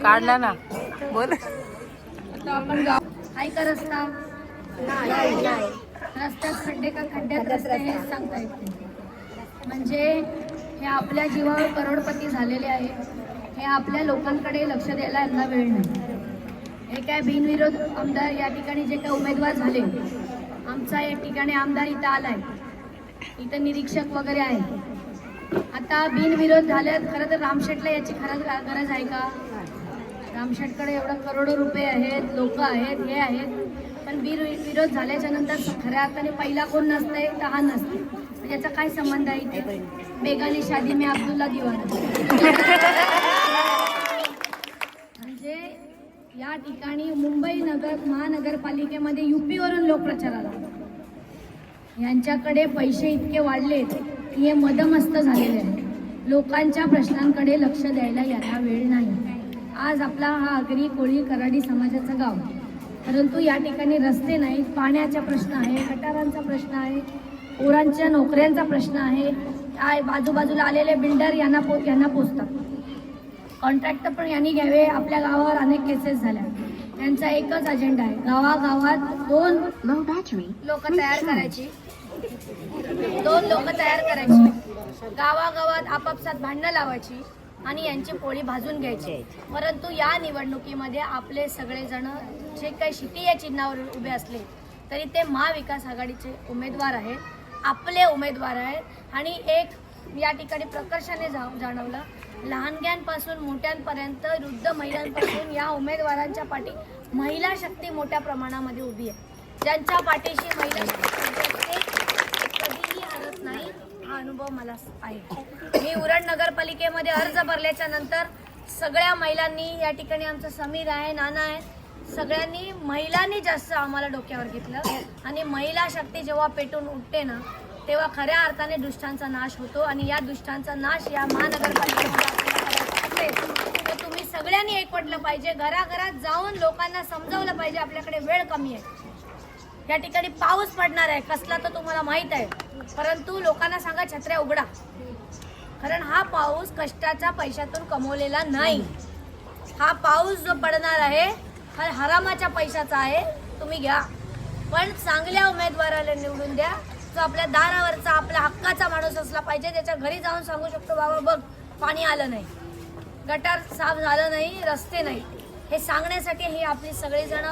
काढला ना बोल. आहे का रस्ता? रस्त्यात खड्डे का खड्ड्यात रस्ते हे सांगता येत नाही. म्हणजे हे आपल्या जीवावर करोडपती झालेले आहे. हे आपल्या लोकांकडे लक्ष द्यायला यांना वेळ नाही. हे काय बिनविरोध आमदार या ठिकाणी जे काही उमेदवार झाले, आमचा या ठिकाणी आमदार इथं आलाय, इथं निरीक्षक वगैरे आहे. आता बिनविरोध झाले. खरं तर रामशेठला याची खरंच गरज आहे का? रामशेठकडे एवढं करोडो रुपये आहेत, लोक आहेत, हे आहेत, पण बिनविरोध झाल्याच्या नंतर खऱ्या अर्थाने पहिला कोण नसतंय तर हा नसते. याचा काय संबंध आहे इथे? बेगानी शादी में अब्दुल्ला दिवाना. म्हणजे या ठिकाणी मुंबई महानगरपालिकेमध्ये युपीवरून लोक प्रचाराला, यांच्याकडे पैसे इतके वाढलेत की हे मदमस्त झालेले आहे. लोकांच्या प्रश्नांकडे लक्ष द्यायला यांना वेळ नाही. आज आपला हा आगरी कोळी कराडी समाजाचं गाव, परंतु या ठिकाणी रस्ते नाहीत, पाण्याचा प्रश्न आहे, गटारांचा प्रश्न आहे, पोरांच्या नोकऱ्यांचा प्रश्न आहे. बाजूबाजूला आलेले बिल्डर यांना पोचतात. कॉन्ट्रॅक्टर पण यांनी घ्यावे. आपल्या गावावर अनेक केसेस झाल्या. त्यांचा एकच अजेंडा आहे, गावागावात दोन लोक तयार करायची, गावागावात आपापसात भांडणं लावायची आणि यांची पोळी भाजून घ्यायची. परंतु या निवडणुकीमध्ये आपले सगळेजण जे काही शिटी या चिन्हावर उभे असले तरी ते महाविकास आघाडीचे उमेदवार आहेत, आपले उमेदवार आहेत. आणि एक या ठिकाणी प्रकर्षाने जाणवलं, लहानग्यांपासून मोठ्यांपर्यंत वृद्ध महिलांपासून या उमेदवारांच्या पाठी महिला शक्ती मोठ्या प्रमाणामध्ये उभी आहे. ज्यांच्या पाठीशी महिला शक्ती कधीही हरत नाही, हा अनुभव मला आहे. मी उरण नगरपालिकेमध्ये अर्ज भरल्याच्या नंतर सगळ्या महिलांनी, या ठिकाणी आमचं समीर आहे, नाना आहे, सगळ्यांनी महिलांनी जास्त आम्हाला डोक्यावर घेतलं. आणि महिला शक्ती जेव्हा पेटून उठते ना, तेव्हा खऱ्या अर्थाने दुष्टांचा नाश होतो. आणि या दुष्टांचा नाश या महानगरपालिकेमध्ये तर तुम्ही सगळ्यांनी एकवटलं पाहिजे. घराघरात जाऊन लोकांना समजावलं पाहिजे आपल्याकडे वेळ कमी आहे. या ठिकाणी पाऊस पडणार आहे, कसला तर तुम्हाला माहित आहे, परंतु लोकांना सांगा छत्र्या उघडा. कारण हा पाऊस कष्टाच्या पैशातून कमवलेला नाही. हा पाऊस जो पडणार आहे हा हरामाच्या पैशाचा आहे. तुम्ही घ्या, पण चांगल्या उमेदवाराला निवडून द्या, जो आपल्या दारावरचा आपल्या हक्काचा माणूस असला पाहिजे. त्याच्या घरी जाऊन सांगू शकतो, बाबा बघ पाणी आलं नाही, गटार साफ झालं नाही, रस्ते नाही. हे सांगण्यासाठी ही आपली सगळेजण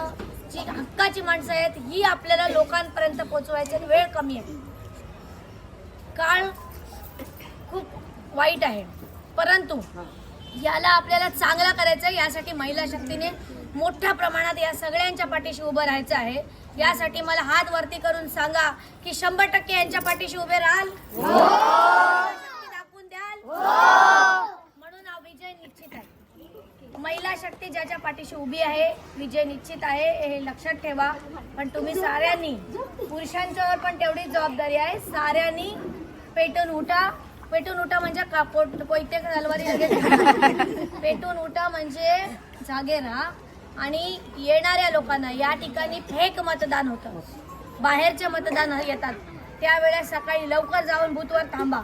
जी हक्काची माणसं आहेत ही आपल्याला लोकांपर्यंत पोहोचवायची. वेळ कमी आहे, काळ खूप वाईट आहे, परंतु याला आपल्याला चांगला करायचं आहे. यासाठी महिला शक्तीने मोठ्या प्रमाणात या सगळ्यांच्या पाठीशी उभं राहायचं आहे. यासाठी मला हात वरती करून सांगा की 100% यांच्या पाठीशी उभे राहाल, दाखवून द्याल. म्हणून हा विजय निश्चित आहे. महिला शक्ती ज्याच्या पाठीशी उभी आहे, विजय निश्चित आहे, हे लक्षात ठेवा. पण तुम्ही साऱ्यांनी, पुरुषांच्यावर पण तेवढीच जबाबदारी आहे, साऱ्यांनी पेटून उठा. पेटून उठा म्हणजे कोयते तलवारी पेटून उठा म्हणजे जागे राहा. आणि येणाऱ्या लोकांना, या ठिकाणी फेक मतदान होतं, बाहेरचे मतदान येतात, त्यावेळेस सकाळी लवकर जाऊन बूथवर थांबा.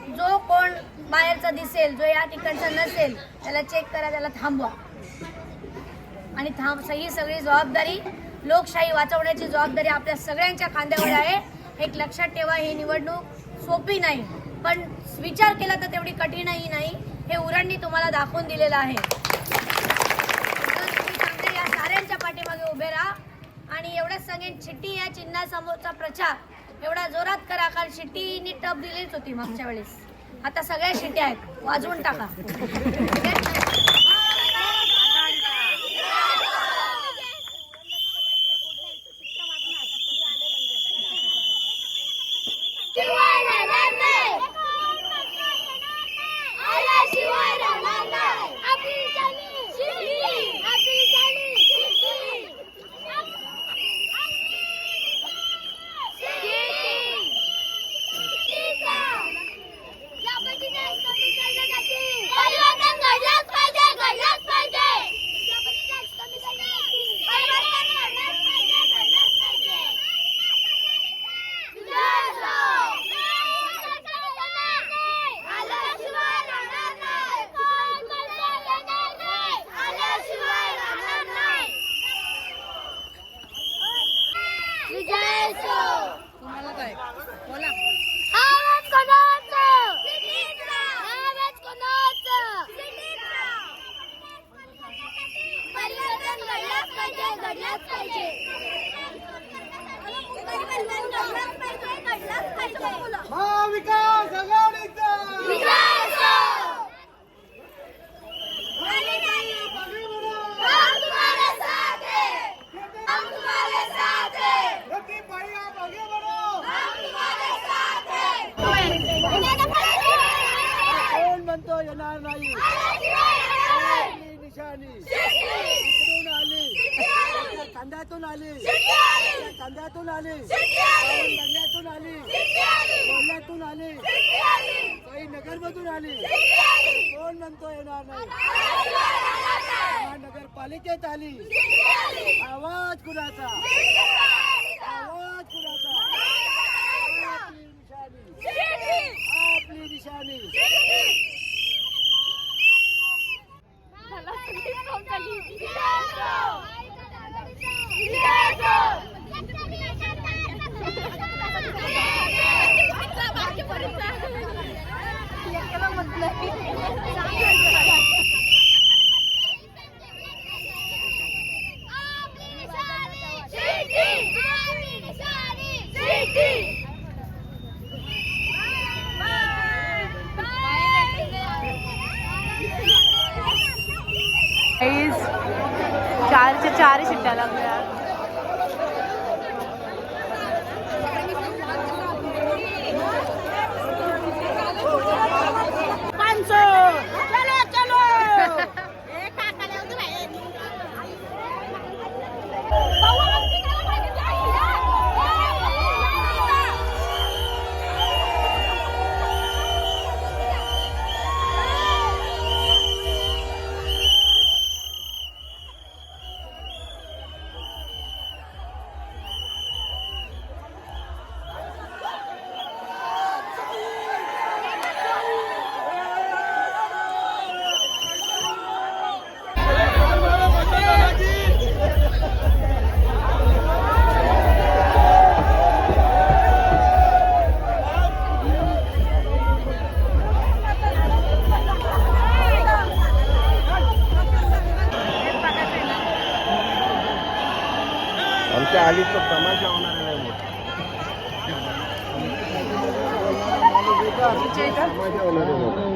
जो कोण बाहेरचा दिसेल, जो या ठिकाणचा नसेल, त्याला चेक करा, त्याला थांबवा. आणि ही सगळी जबाबदारी, लोकशाही वाचवण्याची जबाबदारी आपल्या सगळ्यांच्या खांद्यावर आहे. एक लक्षात ठेवा, ही निवडणूक सोपी नाही, पण विचार केला तर तेवढी कठीणही नाही. हे उरणनी तुम्हाला दाखवून दिलेलं आहे. या साऱ्यांच्या पाठीमागे उभे राहा. आणि एवढंच सांगेन, शिट्टी या चिन्हासमोरचा प्रचार एवढा जोरात करा, कारण शिट्टीनी टप दिलीच होती मागच्या वेळेस. आता सगळ्या शिट्ट्या आहेत, वाजवून टाका. परिवर्तन घडलं महाविकास आघाडीचा कोण म्हणतो येणार नाही निशाणी इकडून आली कांद्यातून आली कांद्यातून आली लग्नातून आली बोलण्यातून आली काही नगरमधून आली कोण म्हणतो येणार नाही नगरपालिकेत आली आवाज कुणाचा आवाज कुणाचा आपली निशाणी चारच्या चार शिट्ट्या लागल्या. आमच्या आलीचा तमाशा होणार नाही तमाशा होणार आहे.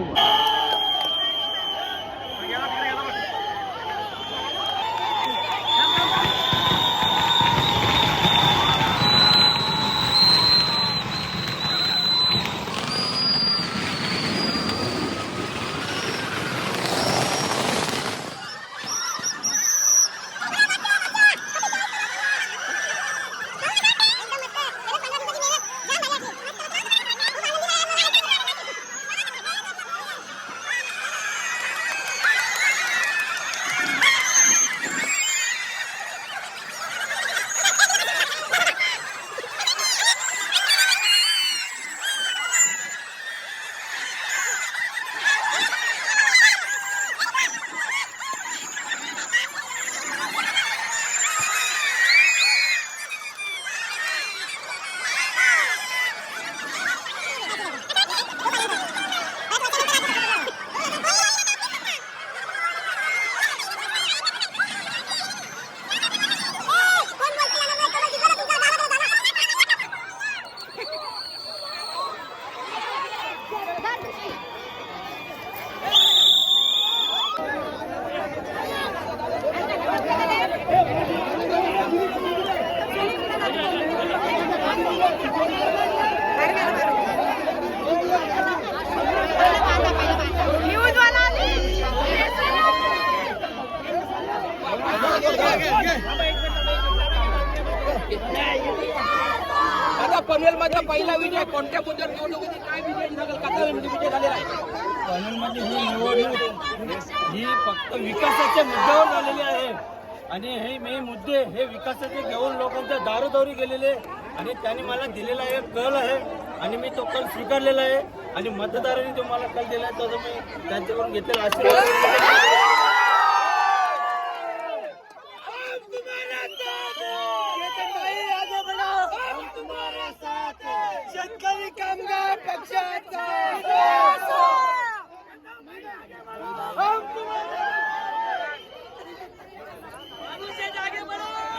आता पनवेल मध्ये पहिला विजय कोणत्या मुद्द्यावर निवडणुकीत काय विजय विजय झालेला आहे? पनवेलमध्ये ही निवडणूक ही फक्त विकासाच्या मुद्द्यावर झालेली आहे आणि हे मुद्दे हे विकासाचे घेऊन लोकांच्या दारोदारी गेलेले आणि त्यांनी मला दिलेला एक कल आहे आणि मी तो कल स्वीकारलेला आहे आणि मतदारांनी जो मला कल दिला आहे तो मी त्यांच्याकडून घेतलेला आशीर्वाद. शेतकरी कामगार पक्षाचा जागे बरो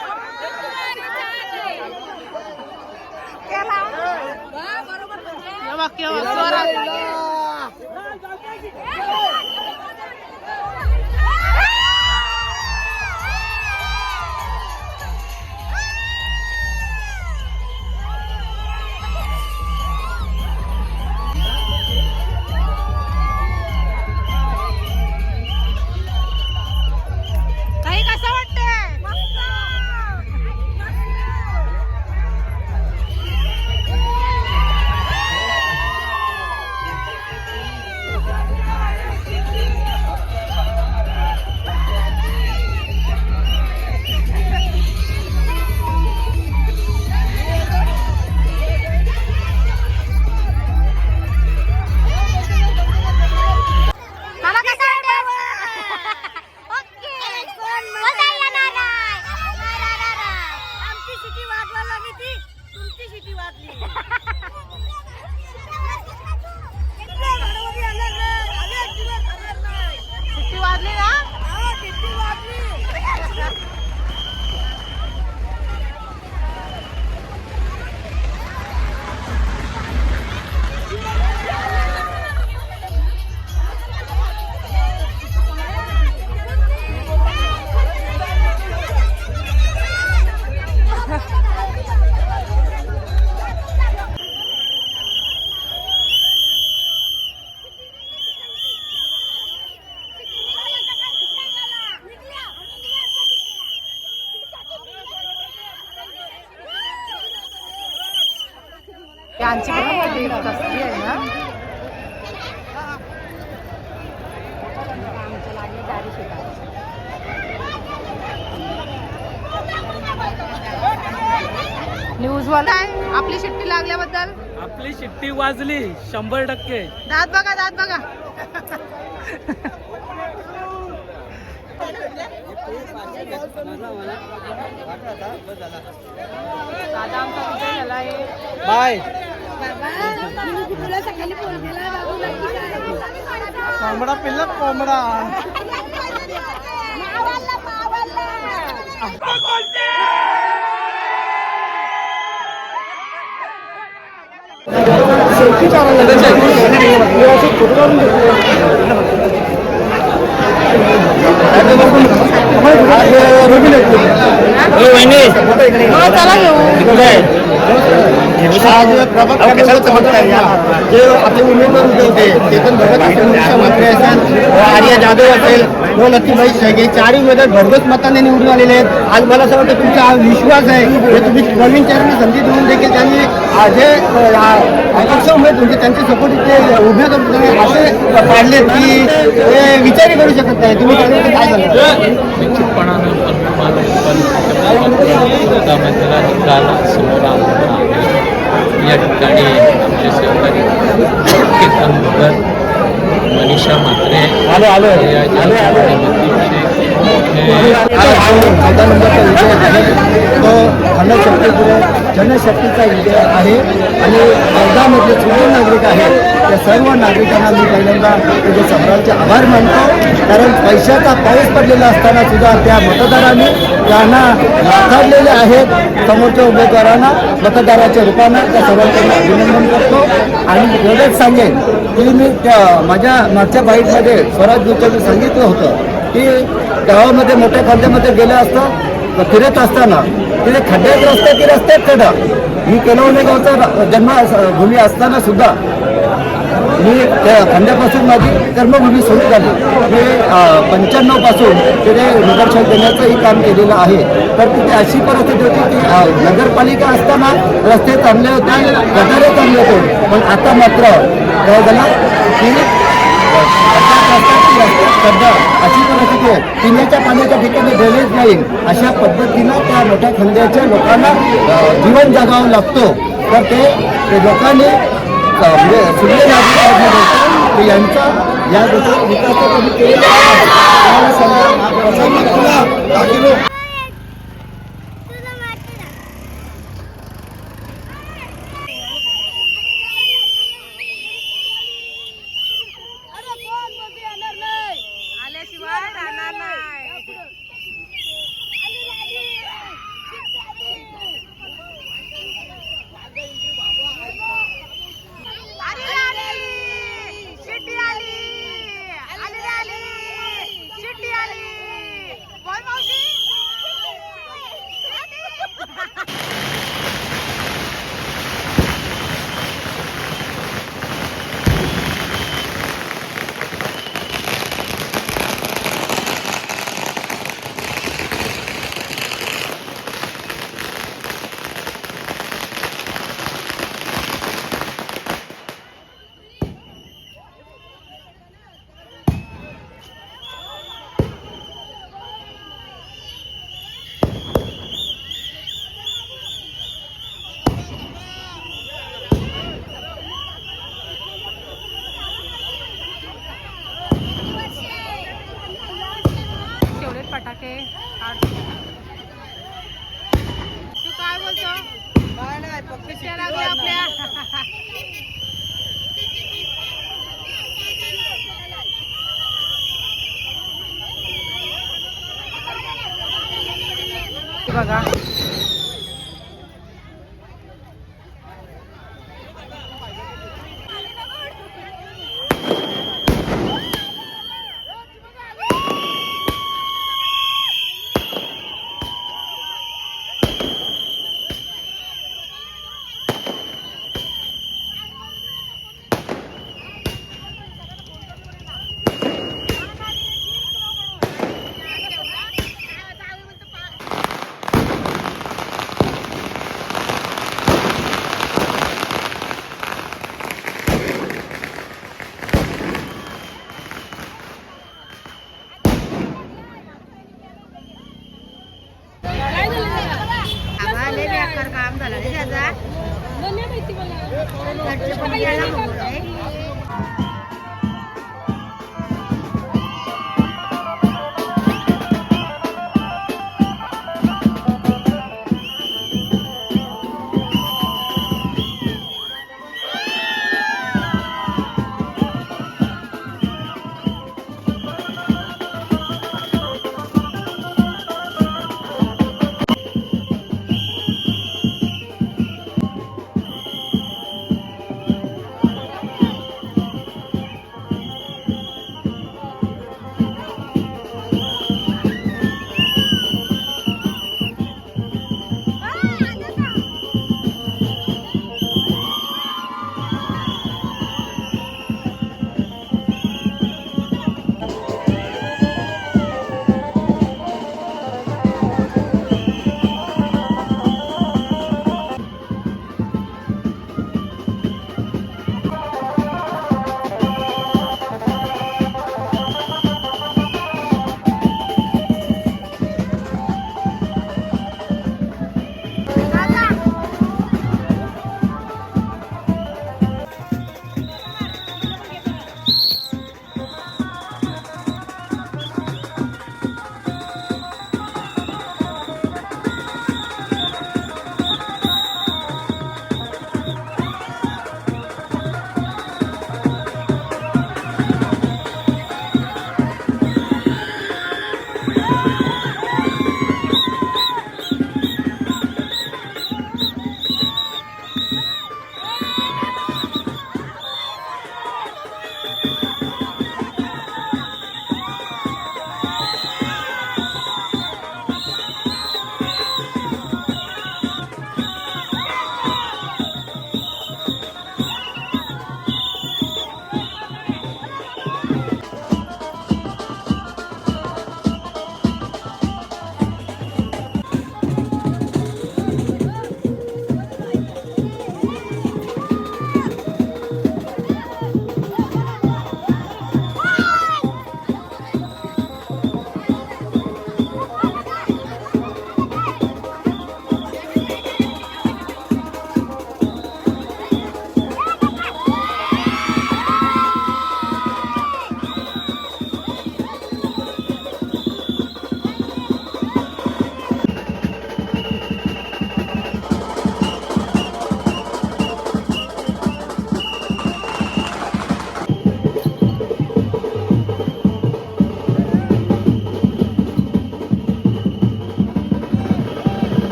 केव्हा स्वरात काही कसं वाटतंय मला कसं आमची सिटी वाजवायला लागली ती तुमची सिटी वाजली सिटी वाजली ना सिटी वाजली यांची पण किती कसली आहे ना न्यूज वाला आहे आपली शिट्टी लागल्याबद्दल आपली शिट्टी वाजली 100%. दात बघा दात बघा दादा आमचा विजय झाला आहे बाय. कोंबडा पिल्ला कोंबडा चला घेऊ आज प्रभाग कशाला चमकताय जे आपले उमेदवार उभे होते ते पण भगत असेल, मनीषा म्हात्रे असेल, आर्या जाधव असेल, व लक्ष्मीबाई शेळके, चारही उमेदवार भरघोस मताने निवडून आलेले आहेत. आज मला असं वाटतं तुमचा हा विश्वास आहे हे तुम्ही नवीन चेहऱ्यांना संधी देऊन देखील त्यांनी जे अपक्ष उमेदवार म्हणजे त्यांचे सपोर्ट इथे उभे करून असे पाडले की ते विचारही करू शकत नाही. तुम्ही त्याच्यामध्ये काय झालं निश्चितपणानं विरोधामध्ये निकाल समोर आलेला आहे. या ठिकाणी आमचे सहकारी अंतर मनीषा म्हात्रे जनशक्तीचा विजय आहे आणि वर्गामधले सर्व नागरिक आहेत त्या सर्व नागरिकांना मी पहिल्यांदा तुझे सम्राटचे आभार मानतो. कारण पैशाचा पाऊस पडलेला असताना सुद्धा त्या मतदारांनी त्यांना नाकारलेले आहेत. समोरच्या उमेदवारांना मतदाराच्या रूपानं त्या सर्वांना अभिनंदन करतो. आणि एवढंच सांगेन की मी त्या माझ्या मागच्या बाईटमध्ये स्वराज मी सांगितलं होतं की गावामध्ये मोठ्या खड्ड्यामध्ये गेलं असतं फिरत असताना तिथे खड्ड्यात रस्ता की रस्त्यात खड्डा. मी केलवणे गावचा जन्मभूमी असताना सुद्धा मी त्या खंड्यापासून माझी कर्मभूमी सुरू झाली. मी 95 पासून तिथे नगरसेवक देण्याचंही काम केलेलं आहे. तर तिथे अशी परिस्थिती होती की नगरपालिका असताना रस्ते चांगले होते, गटारे चांगले होते, पण आता मात्र काय झालं की खड्डा अशी परिस्थिती आहे. पिण्याच्या पाण्याच्या ठिकाणी ड्रेनेज नाही. अशा पद्धतीनं त्या मोठ्या खंड्याच्या लोकांना जीवन जगावं लागतो. तर ते लोकांनी सूर्य नागरिक यांचा या गोष्टी विकासासाठी केलेला आहे. आल्याशिवाय राहणार नाही. अरे फटाके काढतो. तू काय बोलतो? सुट्ट्या लागल्या आपल्या. बघा काम झालं रे त्याचा.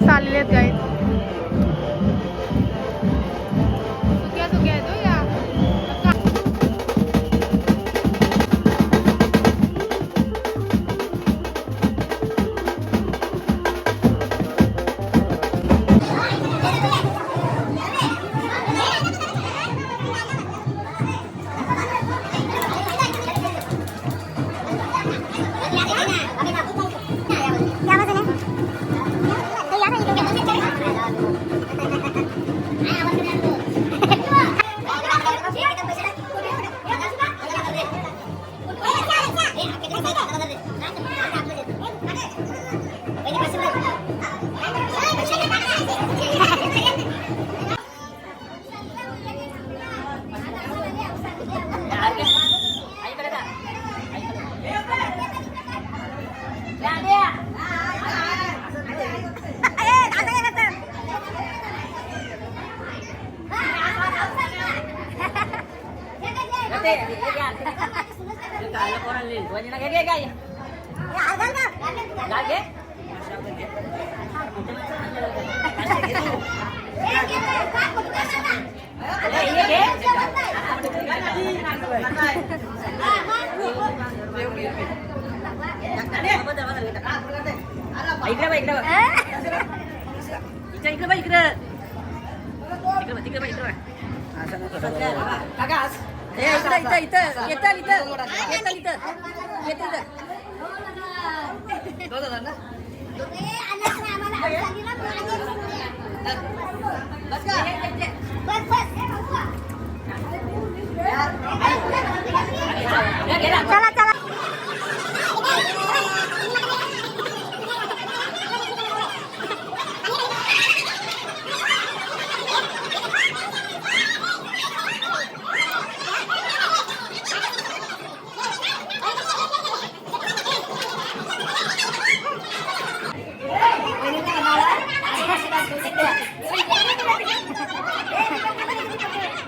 चाललेत गाईड. सुक्या सुक्या आहेत हो या.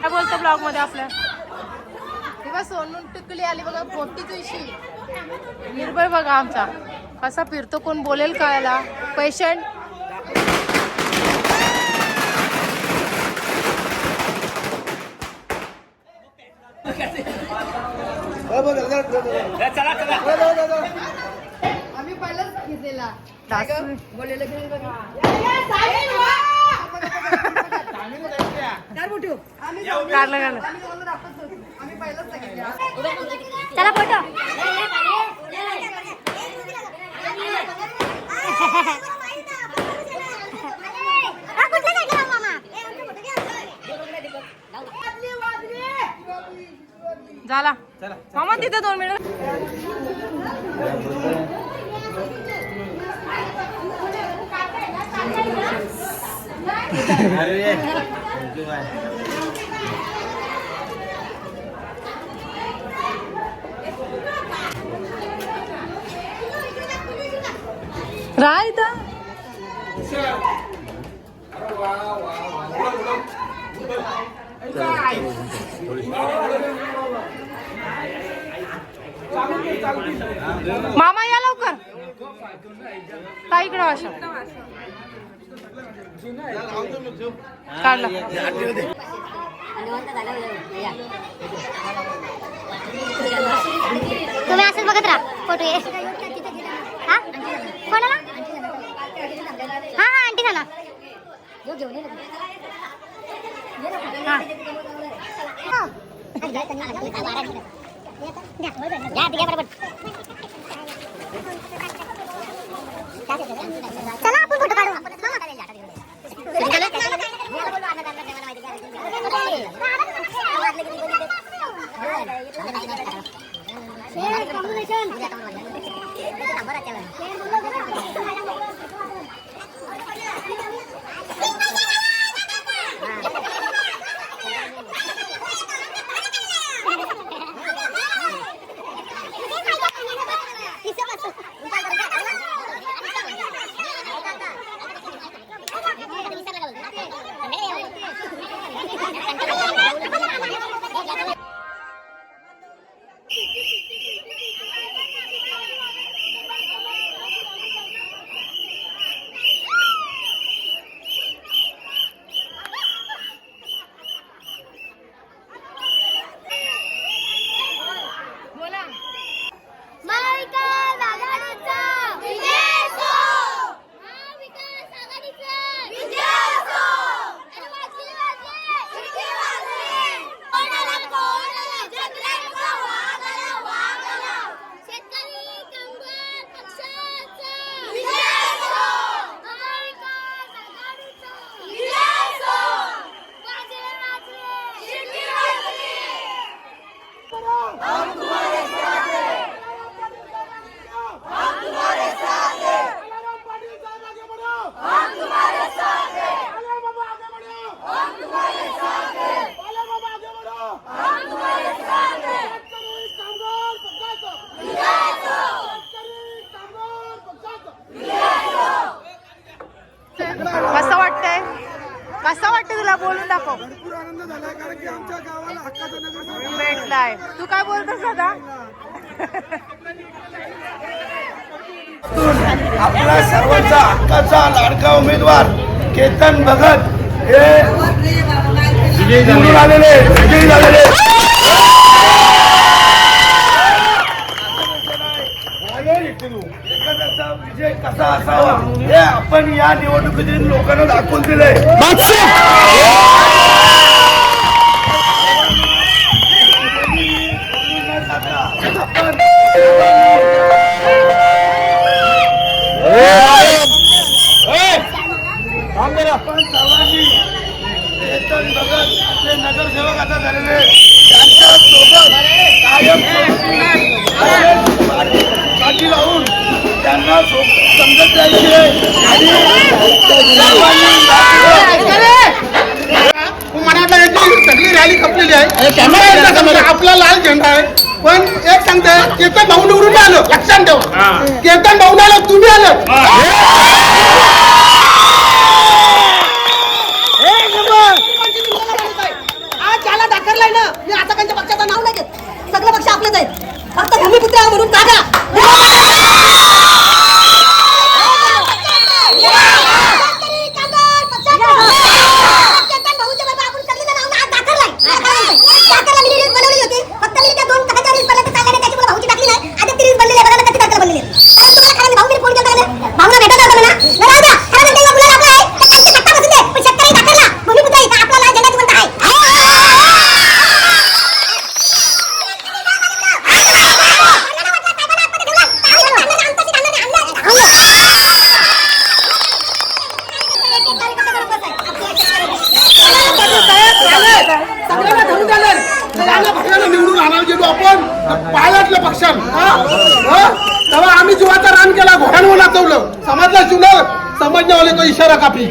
काय बोलतो ब्लॉग मध्ये आपल्या तेव्हा सोनून टिकली आली बघा मोठी तुळशी. निर्भय बघा आमचा कसा फिरतो, कोण बोलेल कायला. पेशंट आम्ही पहिलाच घेतलेला चला फोटो. झाला मामा तिथे 2 मिनिट. राईट मामा या लवकर काय इकडं अशा काढला तुम्ही असंच बघत राहा फोटो ये हा कोणाला हा हा आंटी झाला चला आपण फोटो काढू कसं वाटतंय कसं वाटतं तुला बोलून दाखव भरपूर आनंद झाला कारण की आमच्या गावाला हक्काचा नगरसेवक भेटलाय तू काय बोलतोस दादा आपला सर्वांचा हक्काचा लाडका उमेदवार केतन भगत हे निवडून आलेले विजयी झालेले एखाद्याचा विजय कसा असावा हे आपण या निवडणुकीतून लोकांना दाखवून दिलंय. आपण सर्वांनी केतन भगत आपले नगरसेवक आता झालेले त्यांच्या सोबत कायम पाठी लावून त्यांना समजत द्यायची आणि सगळी रॅली खपलेली आहे आपला लाल झेंडा आहे पण एक सांगताय केतन भाऊ निवडून आलं लक्षात ठेवा केतन भाऊ आलं तुम्ही आलं ज्याला दाखवलाय ना मी आता त्यांच्या पक्षाचं नाव नाही घेत सगळे पक्ष आपलेच आहेत फक्त भूमिपुत्र म्हणून काढा निवडून आणायला गेलो आपण पायलटलं पक्षानं तेव्हा आम्ही जीवाचा रान केला घोड्यांवर नाचवलं समजलं शिवलं समजण्यावाले तो इशारा कापी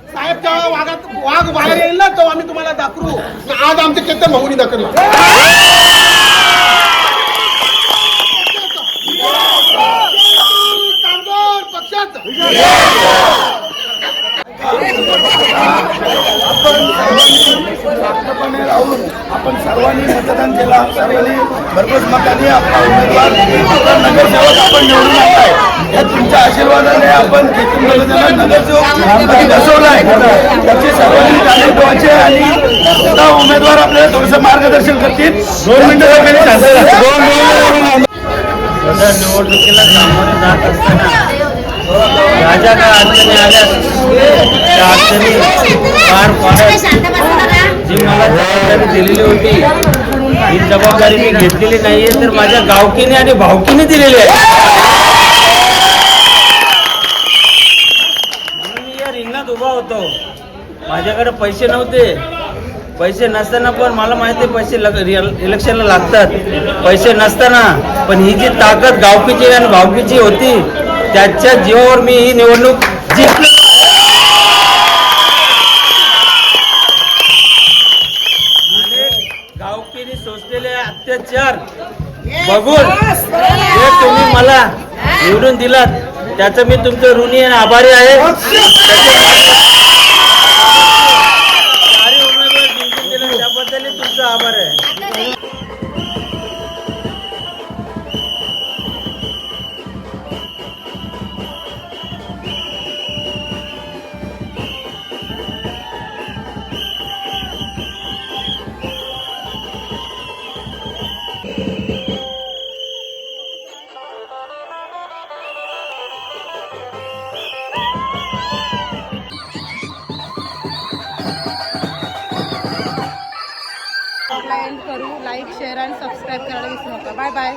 साहेब जेव्हा वाघ बाहेर येईल ना तेव्हा आम्ही तुम्हाला दाखवू आज आमचे केतन भाऊनी दाखवलं शांतपणे राहून आपण सर्वांनी मतदान केला. सर्वांनी भरघोस मताने आपला उमेदवार आपला नगरसेवक आपण निवडून आणलाय. या तुमच्या आशीर्वादाने आपण नगरसेवक बसवलाय. त्याची सर्वांनी तारीफ ठेवायची आणि सुद्धा उमेदवार आपल्याला थोडंसं मार्गदर्शन करतील. 2 मिनिटं सध्या निवडणुकीला सामोरे जात असताना ज्या काय अडचणी आल्या त्या अडचणी पार पाडत जी मला जबाबदारी दिलेली होती ही जबाबदारी मी घेतलेली नाहीये, तर माझ्या गावकीने आणि भावकीने दिलेली आहे. म्हणून मी या रिंगणात उभा होतो. माझ्याकडे पैसे नव्हते. पैसे नसताना पण मला माहिती आहे पैसे इलेक्शनला लागतात. पैसे नसताना पण ही जी ताकद गावकीची आणि भावकीची होती त्याच्या जीवावर मी ही निवडणूक जिंकलो. गावकीने सोसलेले अत्याचार बघून जे तुम्ही मला निवडून दिलात त्याचं मी तुमचं ऋणी आणि आभारी आहे. सारे उमेदवार जिंकून दिले त्याबद्दल तुमचा आभार आहे. आपला एंड करू. लाईक शेअर आणि सबस्क्राईब करायला विसरू नका. Bye bye.